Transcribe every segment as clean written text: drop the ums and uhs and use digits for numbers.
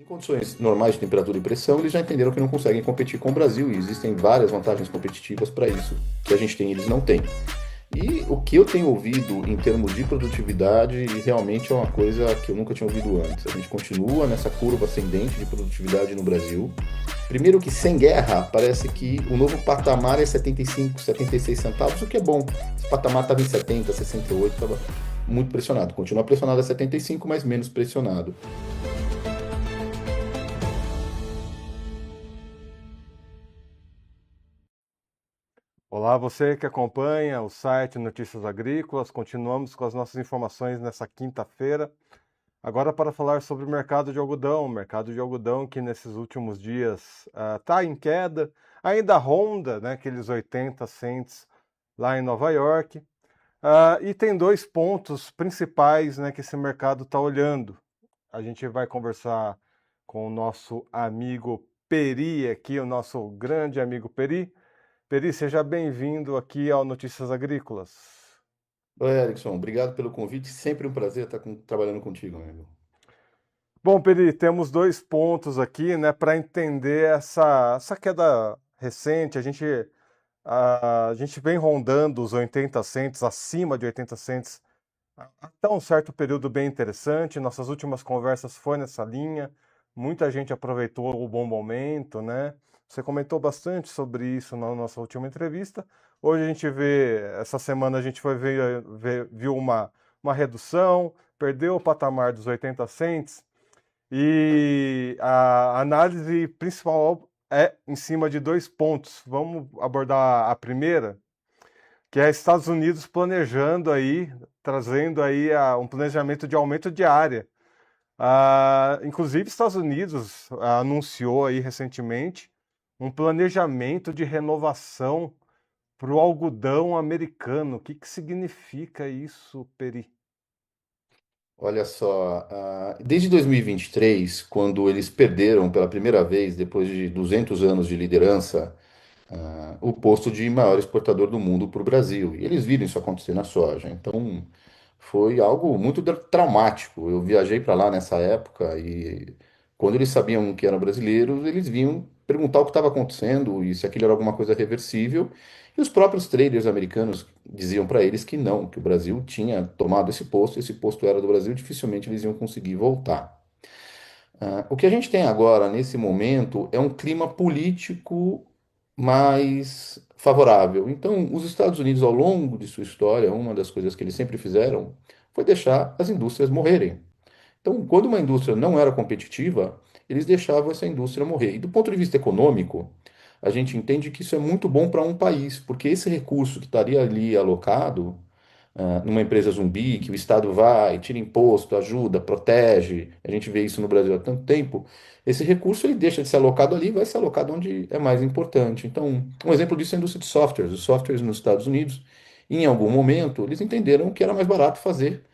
Em condições normais de temperatura e pressão, eles já entenderam que não conseguem competir com o Brasil e existem várias vantagens competitivas para isso que a gente tem e eles não têm. E o que eu tenho ouvido em termos de produtividade realmente é uma coisa que eu nunca tinha ouvido antes. A gente continua nessa curva ascendente de produtividade no Brasil. Primeiro que sem guerra, parece que o novo patamar é 75, 76 centavos, o que é bom. Esse patamar estava em 70, 68, estava muito pressionado. Continua pressionado a 75, mas menos pressionado. Olá, você que acompanha o site Notícias Agrícolas. Continuamos com as nossas informações nessa quinta-feira. Agora para falar sobre o mercado de algodão que nesses últimos dias está em queda, ainda ronda, né, aqueles 80 cents lá em Nova York. E tem dois pontos principais, né, que esse mercado está olhando. A gente vai conversar com o nosso amigo Peri aqui, o nosso grande amigo Peri. Peri, seja bem-vindo aqui ao Notícias Agrícolas. Oi, Erickson, obrigado pelo convite. Sempre um prazer estar trabalhando contigo, amigo. Bom, Peri, temos dois pontos aqui, né, para entender essa queda recente. A gente vem rondando os 80 cents, acima de 80 cents, até um certo período bem interessante. Nossas últimas conversas foi nessa linha. Muita gente aproveitou o bom momento, né? Você comentou bastante sobre isso na nossa última entrevista. Hoje a gente vê, essa semana a gente viu uma redução, perdeu o patamar dos 80 cents e a análise principal é em cima de dois pontos. Vamos abordar a primeira, que é Estados Unidos planejando aí, trazendo aí um planejamento de aumento de área. Inclusive, Estados Unidos anunciou aí recentemente um planejamento de renovação para o algodão americano. O que que significa isso, Peri? Olha só, desde 2023, quando eles perderam pela primeira vez, depois de 200 anos de liderança, o posto de maior exportador do mundo para o Brasil. E eles viram isso acontecer na soja. Então, foi algo muito traumático. Eu viajei para lá nessa época e quando eles sabiam que eram brasileiros, eles vinham perguntar o que estava acontecendo e se aquilo era alguma coisa reversível. E os próprios traders americanos diziam para eles que não, que o Brasil tinha tomado esse posto era do Brasil, dificilmente eles iam conseguir voltar. O que a gente tem agora, nesse momento, é um clima político mais favorável. Então, os Estados Unidos, ao longo de sua história, uma das coisas que eles sempre fizeram foi deixar as indústrias morrerem. Então, quando uma indústria não era competitiva, eles deixavam essa indústria morrer. E do ponto de vista econômico, a gente entende que isso é muito bom para um país, porque esse recurso que estaria ali alocado numa empresa zumbi, que o Estado vai, tira imposto, ajuda, protege, a gente vê isso no Brasil há tanto tempo, esse recurso ele deixa de ser alocado ali e vai ser alocado onde é mais importante. Então, um exemplo disso é a indústria de softwares. Os softwares nos Estados Unidos, em algum momento, eles entenderam que era mais barato fazer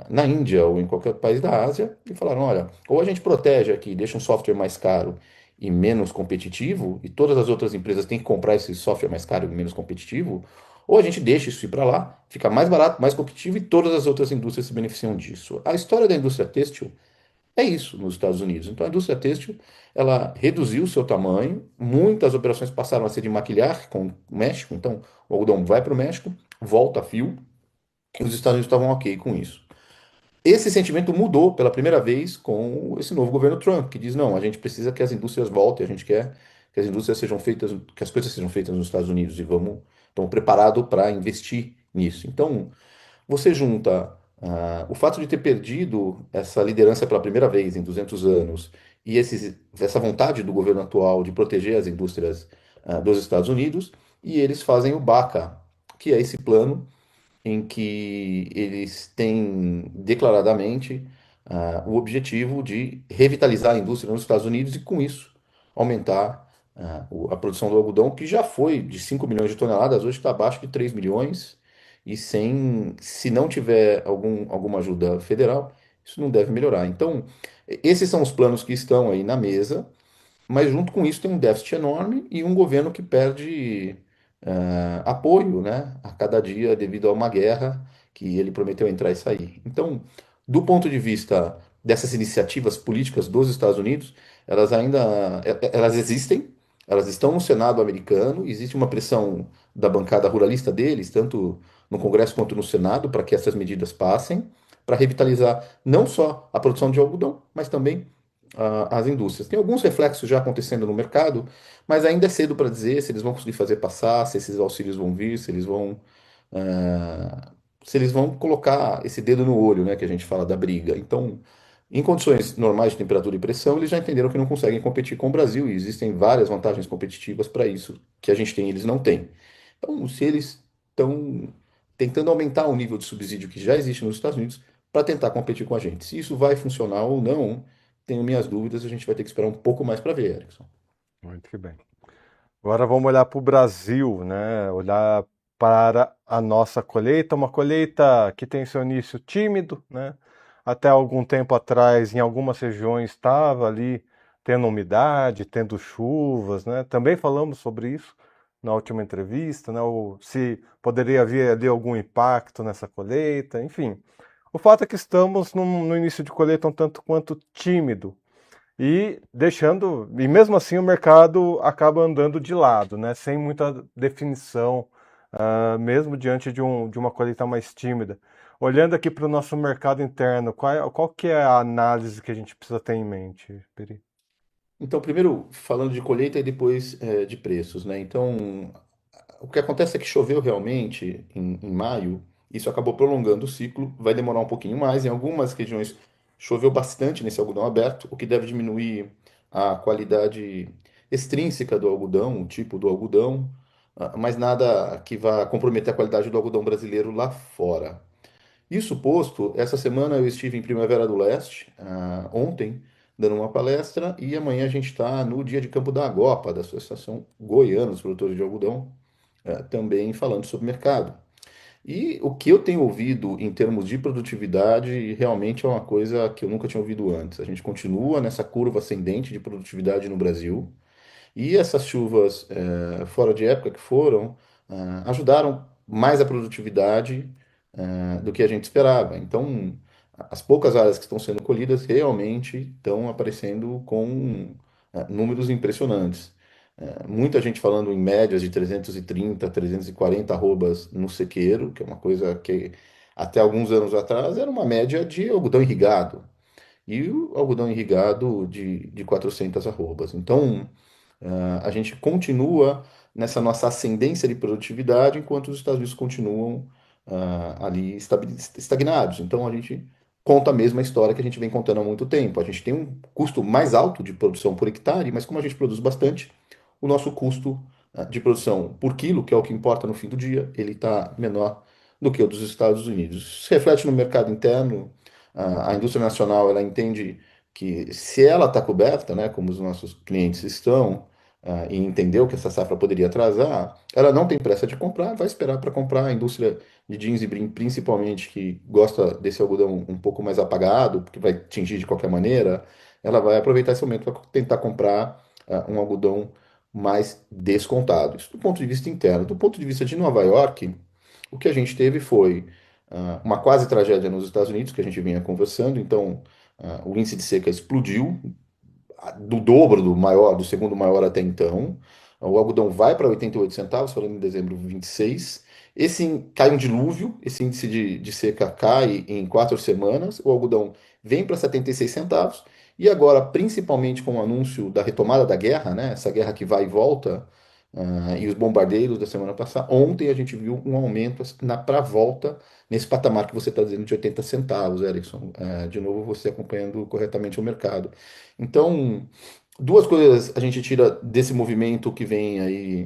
na Índia ou em qualquer outro país da Ásia e falaram, olha, ou a gente protege aqui, deixa um software mais caro e menos competitivo, e todas as outras empresas têm que comprar esse software mais caro e menos competitivo, ou a gente deixa isso ir para lá, fica mais barato, mais competitivo e todas as outras indústrias se beneficiam disso. A história da indústria têxtil é isso nos Estados Unidos. Então a indústria têxtil, ela reduziu o seu tamanho, muitas operações passaram a ser de maquilar com o México, então o algodão vai para o México, volta a fio, e os Estados Unidos estavam ok com isso. Esse sentimento mudou pela primeira vez com esse novo governo Trump, que diz, não, a gente precisa que as indústrias voltem, a gente quer que as indústrias sejam feitas, que as coisas sejam feitas nos Estados Unidos e estamos preparados para investir nisso. Então, você junta o fato de ter perdido essa liderança pela primeira vez em 200 anos e essa vontade do governo atual de proteger as indústrias dos Estados Unidos, e eles fazem o BACA, que é esse plano em que eles têm declaradamente o objetivo de revitalizar a indústria nos Estados Unidos e, com isso, aumentar a produção do algodão, que já foi de 5 milhões de toneladas, hoje está abaixo de 3 milhões, e se não tiver alguma ajuda federal, isso não deve melhorar. Então, esses são os planos que estão aí na mesa, mas junto com isso tem um déficit enorme e um governo que perde apoio, né, a cada dia devido a uma guerra que ele prometeu entrar e sair. Então, do ponto de vista dessas iniciativas políticas dos Estados Unidos, elas existem, elas estão no Senado americano, existe uma pressão da bancada ruralista deles, tanto no Congresso quanto no Senado, para que essas medidas passem, para revitalizar não só a produção de algodão, mas também as indústrias. Tem alguns reflexos já acontecendo no mercado, mas ainda é cedo para dizer se eles vão conseguir fazer passar, se esses auxílios vão vir, ah, se eles vão colocar esse dedo no olho, né, que a gente fala da briga. Então, em condições normais de temperatura e pressão, eles já entenderam que não conseguem competir com o Brasil e existem várias vantagens competitivas para isso que a gente tem e eles não têm. Então, se eles estão tentando aumentar o nível de subsídio que já existe nos Estados Unidos para tentar competir com a gente. Se isso vai funcionar ou não, tenho minhas dúvidas, a gente vai ter que esperar um pouco mais para ver, Erickson. Muito que bem. Agora vamos olhar para o Brasil, né? Olhar para a nossa colheita, uma colheita que tem seu início tímido, né? Até algum tempo atrás, em algumas regiões, estava ali tendo umidade, tendo chuvas, né? Também falamos sobre isso na última entrevista, né? Ou se poderia haver ali algum impacto nessa colheita, enfim. O fato é que estamos no início de colheita um tanto quanto tímido, e deixando, e mesmo assim o mercado acaba andando de lado, né, sem muita definição, mesmo diante de uma colheita mais tímida. Olhando aqui para o nosso mercado interno, qual que é a análise que a gente precisa ter em mente, Peri? Então, primeiro falando de colheita e depois de preços, né? Então, o que acontece é que choveu realmente em maio, isso acabou prolongando o ciclo, vai demorar um pouquinho mais. Em algumas regiões choveu bastante nesse algodão aberto, o que deve diminuir a qualidade extrínseca do algodão, o tipo do algodão, mas nada que vá comprometer a qualidade do algodão brasileiro lá fora. Isso posto, essa semana eu estive em Primavera do Leste, ontem, dando uma palestra, e amanhã a gente está no dia de campo da Agopa, da Associação Goiana dos Produtores de Algodão, também falando sobre mercado. E o que eu tenho ouvido em termos de produtividade realmente é uma coisa que eu nunca tinha ouvido antes. A gente continua nessa curva ascendente de produtividade no Brasil. E essas chuvas fora de época que foram ajudaram mais a produtividade do que a gente esperava. Então, as poucas áreas que estão sendo colhidas realmente estão aparecendo com números impressionantes. Muita gente falando em médias de 330, 340 arrobas no sequeiro, que é uma coisa que até alguns anos atrás era uma média de algodão irrigado. E o algodão irrigado de 400 arrobas. Então, a gente continua nessa nossa ascendência de produtividade, enquanto os Estados Unidos continuam ali estagnados. Então a gente conta a mesma história que a gente vem contando há muito tempo. A gente tem um custo mais alto de produção por hectare, mas como a gente produz bastante, o nosso custo de produção por quilo, que é o que importa no fim do dia, ele está menor do que o dos Estados Unidos. Isso se reflete no mercado interno. A indústria nacional ela entende que se ela está coberta, né, como os nossos clientes estão, e entendeu que essa safra poderia atrasar, ela não tem pressa de comprar, vai esperar para comprar. A indústria de jeans e brim, principalmente, que gosta desse algodão um pouco mais apagado, porque vai atingir de qualquer maneira, ela vai aproveitar esse momento para tentar comprar um algodão mais descontado. Isso do ponto de vista interno. Do ponto de vista de Nova York, o que a gente teve foi uma quase tragédia nos Estados Unidos, que a gente vinha conversando, então o índice de seca explodiu, do dobro do maior, do segundo maior até então. O algodão vai para 88 centavos, falando em dezembro 26. Cai um dilúvio, esse índice de seca cai em 4 semanas. O algodão vem para 76 centavos. E agora, principalmente com o anúncio da retomada da guerra, né? Essa guerra que vai e volta, e os bombardeiros da semana passada, ontem a gente viu um aumento para volta nesse patamar que você está dizendo de 80 centavos, Erickson. De novo, você acompanhando corretamente o mercado. Então, duas coisas a gente tira desse movimento que vem aí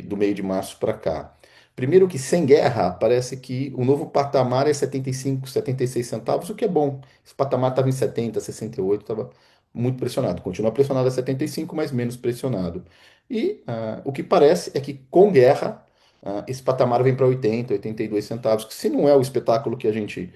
do meio de março para cá. Primeiro que sem guerra, parece que o novo patamar é 75, 76 centavos, o que é bom. Esse patamar estava em 70, 68, estava muito pressionado. Continua pressionado a 75, mas menos pressionado. E o que parece é que com guerra, esse patamar vem para 80, 82 centavos, que se não é o espetáculo que a gente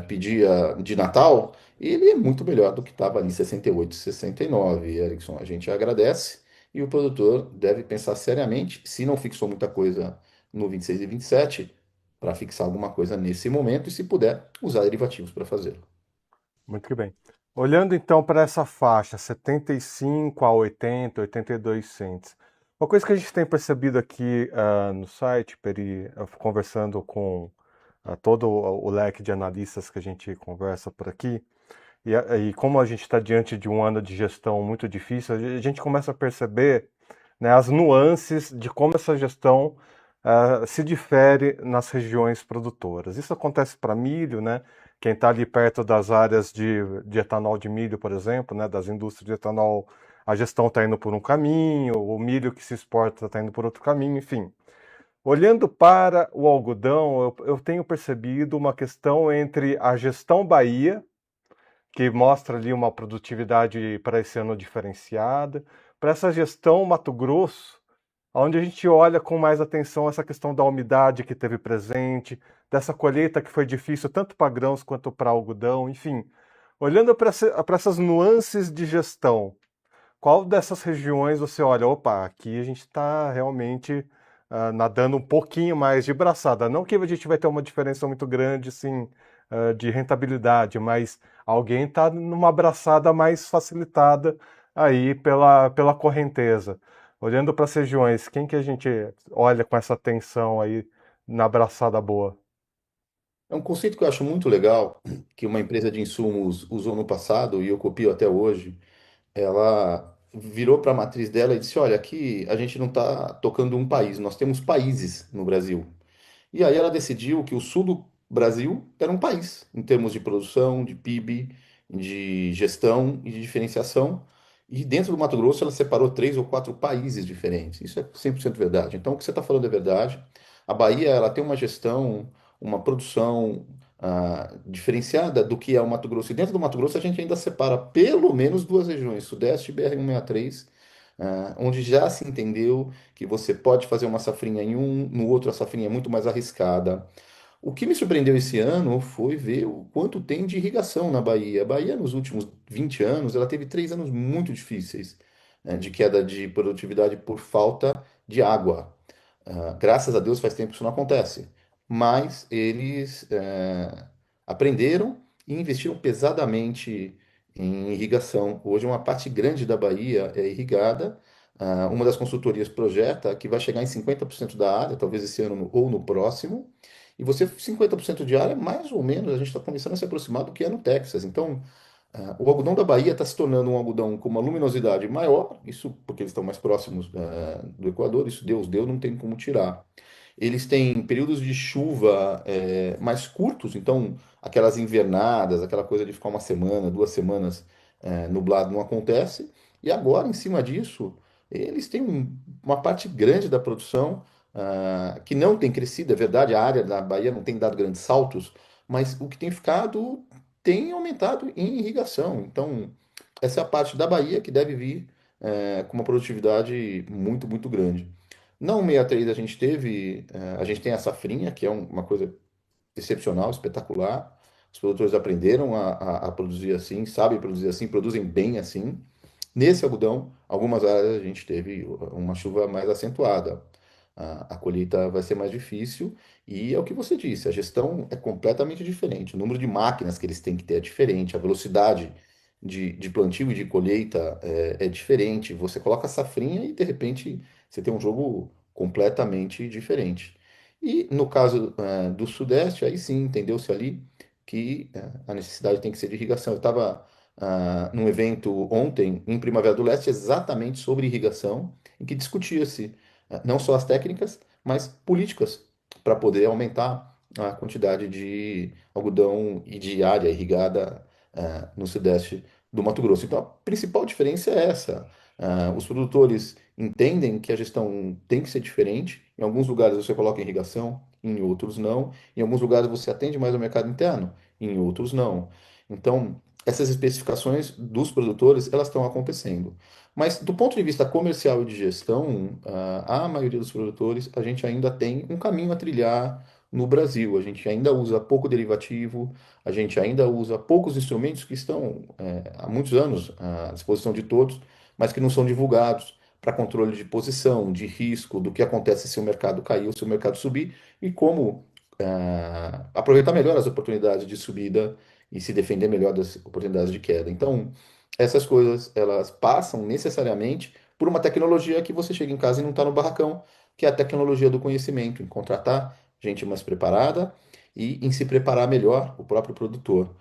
pedia de Natal, ele é muito melhor do que estava ali 68, 69, Erickson. A gente agradece e o produtor deve pensar seriamente, se não fixou muita coisa no 26 e 27, para fixar alguma coisa nesse momento e, se puder, usar derivativos para fazer. Muito que bem. Olhando então para essa faixa, 75 a 80, 82 cents. Uma coisa que a gente tem percebido aqui no site, Peri, conversando com todo o leque de analistas que a gente conversa por aqui, e como a gente está diante de um ano de gestão muito difícil, a gente começa a perceber, né, as nuances de como essa gestão se difere nas regiões produtoras. Isso acontece para milho, né? Quem está ali perto das áreas de etanol de milho, por exemplo, né, das indústrias de etanol, a gestão está indo por um caminho, o milho que se exporta está indo por outro caminho, enfim. Olhando para o algodão, eu tenho percebido uma questão entre a gestão Bahia, que mostra ali uma produtividade para esse ano diferenciada, para essa gestão Mato Grosso, onde a gente olha com mais atenção essa questão da umidade que teve presente, dessa colheita que foi difícil tanto para grãos quanto para algodão, enfim. Olhando para essas nuances de gestão, qual dessas regiões você olha, opa, aqui a gente está realmente nadando um pouquinho mais de braçada? Não que a gente vai ter uma diferença muito grande, assim, de rentabilidade, mas alguém está numa braçada mais facilitada aí pela correnteza. Olhando para as regiões, quem que a gente olha com essa atenção aí na braçada boa? É um conceito que eu acho muito legal, que uma empresa de insumos usou no passado e eu copio até hoje. Ela virou para a matriz dela e disse: Olha, aqui a gente não está tocando um país, nós temos países no Brasil. E aí ela decidiu que o sul do Brasil era um país, em termos de produção, de PIB, de gestão e de diferenciação. E dentro do Mato Grosso ela separou três ou quatro países diferentes. Isso é 100% verdade. Então o que você está falando é verdade. A Bahia ela tem uma gestão, uma produção diferenciada do que é o Mato Grosso. E dentro do Mato Grosso a gente ainda separa pelo menos duas regiões, Sudeste e BR-163, onde já se entendeu que você pode fazer uma safrinha em um, no outro a safrinha é muito mais arriscada. O que me surpreendeu esse ano foi ver o quanto tem de irrigação na Bahia. A Bahia, nos últimos 20 anos, ela teve 3 anos muito difíceis, de queda de produtividade por falta de água. Graças a Deus faz tempo que isso não acontece. Mas eles aprenderam e investiram pesadamente em irrigação. Hoje, uma parte grande da Bahia é irrigada. Uma das consultorias projeta que vai chegar em 50% da área, talvez esse ano ou no próximo. E você, 50% de área, mais ou menos, a gente está começando a se aproximar do que é no Texas. Então, o algodão da Bahia está se tornando um algodão com uma luminosidade maior, isso porque eles estão mais próximos do Equador, isso Deus deu, não tem como tirar. Eles têm períodos de chuva mais curtos, então aquelas invernadas, aquela coisa de ficar uma semana, 2 semanas nublado não acontece. E agora, em cima disso, eles têm uma parte grande da produção que não tem crescido, é verdade, a área da Bahia não tem dado grandes saltos, mas o que tem ficado tem aumentado em irrigação. Então, essa é a parte da Bahia que deve vir com uma produtividade muito, muito grande. Na 163 a gente teve, a gente tem a safrinha, que é uma coisa excepcional, espetacular. Os produtores aprenderam a produzir assim, sabem produzir assim, produzem bem assim. Nesse algodão, algumas áreas a gente teve uma chuva mais acentuada. A colheita vai ser mais difícil e é o que você disse, a gestão é completamente diferente. O número de máquinas que eles têm que ter é diferente, a velocidade de plantio e de colheita é diferente. Você coloca a safrinha e de repente você tem um jogo completamente diferente. E no caso do Sudeste, aí sim, entendeu-se ali que a necessidade tem que ser de irrigação. Eu estava num evento ontem em Primavera do Leste exatamente sobre irrigação, em que discutia-se não só as técnicas, mas políticas para poder aumentar a quantidade de algodão e de área irrigada no Sudeste do Mato Grosso. Então, a principal diferença é essa. Os produtores entendem que a gestão tem que ser diferente. Em alguns lugares você coloca irrigação, em outros não. Em alguns lugares você atende mais ao mercado interno, em outros não. Então, essas especificações dos produtores, elas estão acontecendo. Mas do ponto de vista comercial e de gestão, a maioria dos produtores, a gente ainda tem um caminho a trilhar no Brasil. A gente ainda usa pouco derivativo, a gente ainda usa poucos instrumentos que estão há muitos anos à disposição de todos, mas que não são divulgados para controle de posição, de risco, do que acontece se o mercado cair ou se o mercado subir e como aproveitar melhor as oportunidades de subida e se defender melhor das oportunidades de queda. Então, essas coisas, elas passam necessariamente por uma tecnologia que você chega em casa e não está no barracão, que é a tecnologia do conhecimento, em contratar gente mais preparada e em se preparar melhor o próprio produtor.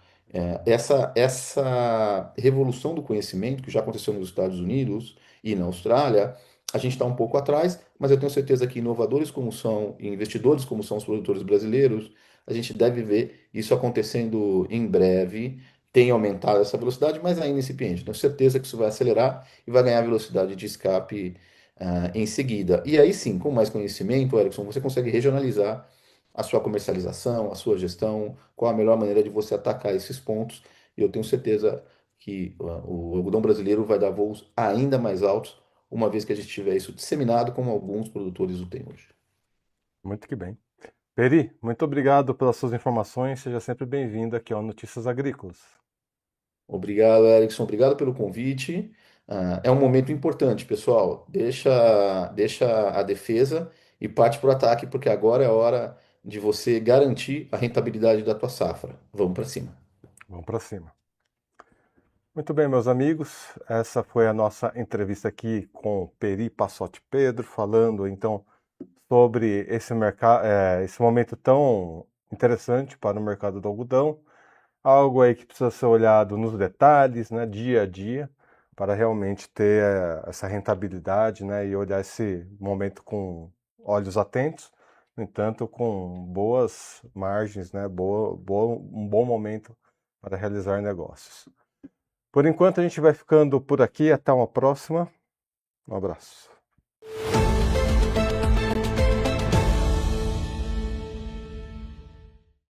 Essa revolução do conhecimento que já aconteceu nos Estados Unidos e na Austrália, a gente está um pouco atrás, mas eu tenho certeza que inovadores como são, e investidores como são os produtores brasileiros, a gente deve ver isso acontecendo em breve. Tem aumentado essa velocidade, mas ainda incipiente. Tenho certeza que isso vai acelerar e vai ganhar velocidade de escape em seguida. E aí sim, com mais conhecimento, Erickson, você consegue regionalizar a sua comercialização, a sua gestão, qual a melhor maneira de você atacar esses pontos. E eu tenho certeza que o algodão brasileiro vai dar voos ainda mais altos, uma vez que a gente tiver isso disseminado, como alguns produtores o têm hoje. Muito que bem. Peri, muito obrigado pelas suas informações. Seja sempre bem-vindo aqui ao Notícias Agrícolas. Obrigado, Erickson. Obrigado pelo convite. É um momento importante, pessoal. Deixa a defesa e parte para o ataque, porque agora é a hora de você garantir a rentabilidade da tua safra. Vamos para cima. Vamos para cima. Muito bem, meus amigos. Essa foi a nossa entrevista aqui com Peri Passotti Pedro, falando então sobre esse mercado, esse momento tão interessante para o mercado do algodão. Algo aí que precisa ser olhado nos detalhes, né, dia a dia, para realmente ter essa rentabilidade, né, e olhar esse momento com olhos atentos, no entanto, com boas margens, né, um bom momento para realizar negócios. Por enquanto, a gente vai ficando por aqui. Até uma próxima. Um abraço.